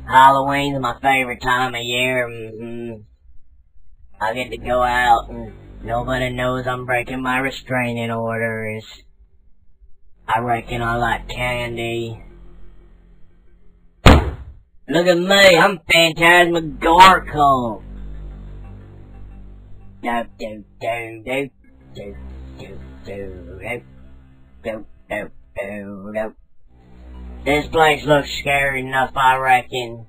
Halloween's my favorite time of year. I get to go out and nobody knows I'm breaking my restraining orders. I reckon I like candy. Look at me, I'm phantasmagorical. Do do do do do do do do do do do. This place looks scary enough, I reckon.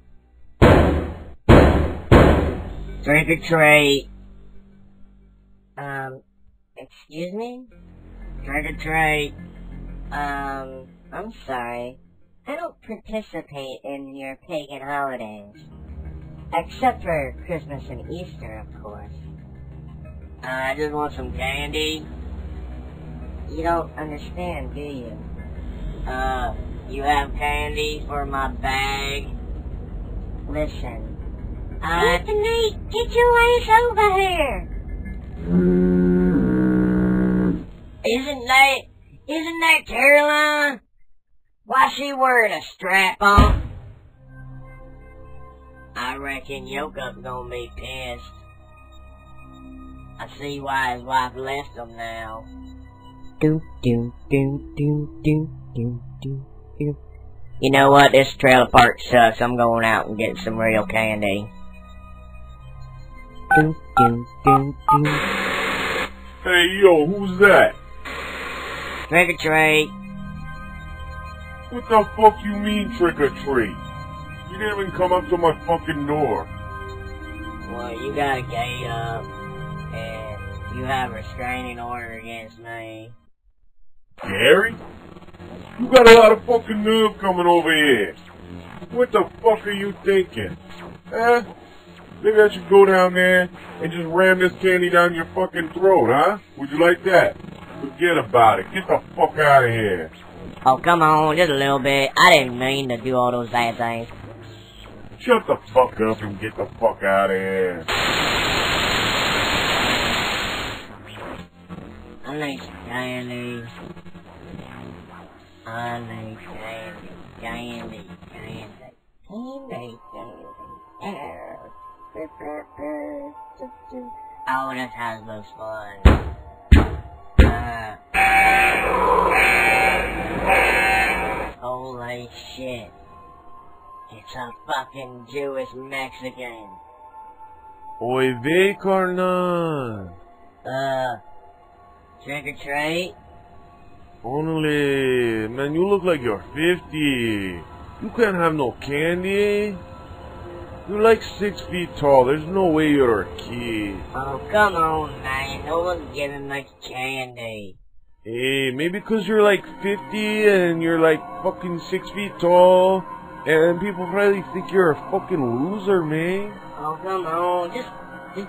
Trick or treat. Excuse me? Trick or treat. I'm sorry. I don't participate in your pagan holidays. Except for Christmas and Easter, of course. I just want some candy. You don't understand, do you? You have candy for my bag? Listen. Anthony, get your ass over here! Isn't that Caroline? Why she wearing a strap on? I reckon Yoko's gonna be pissed. I see why his wife left him now. Do do do do do do do do. You know what? This trailer park sucks. I'm going out and getting some real candy. Do do do do. Hey yo, who's that? Trick or treat. What the fuck you mean trick or treat? You didn't even come up to my fucking door. Well, you got a gate up, and you have a restraining order against me. Gary? You got a lot of fucking nerve coming over here. What the fuck are you thinking? Huh? Maybe I should go down there and just ram this candy down your fucking throat, huh? Would you like that? Forget about it. Get the fuck out of here. Oh, come on, just a little bit. I didn't mean to do all those bad things. Shut the fuck up and get the fuck out of here. I need some candy. I need candy. Candy. Oh, this has most fun. Holy shit. It's a fucking Jewish Mexican. Oy vey, carnal. Trick or treat? Only, man, you look like you're 50. You can't have no candy. You're like 6 feet tall. There's no way you're a kid. Oh, come on, man. No one's giving much candy. Hey, maybe because you're like 50 and you're like fucking 6 feet tall, and people probably think you're a fucking loser, man. Oh, come on. Just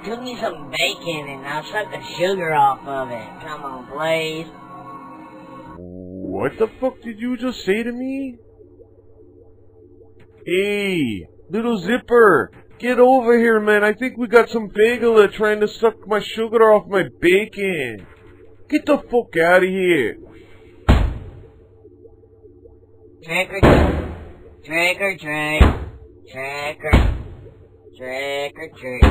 cook me some bacon and I'll suck the sugar off of it. Come on, please. What the fuck did you just say to me? Hey, little zipper, get over here, man. I think we got some bagel trying to suck my sugar off my bacon. Get the fuck out of here. Trick or treat. Trick or treat. Trick or treat.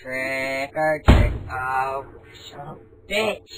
Trick or treat. Oh, son of a bitch.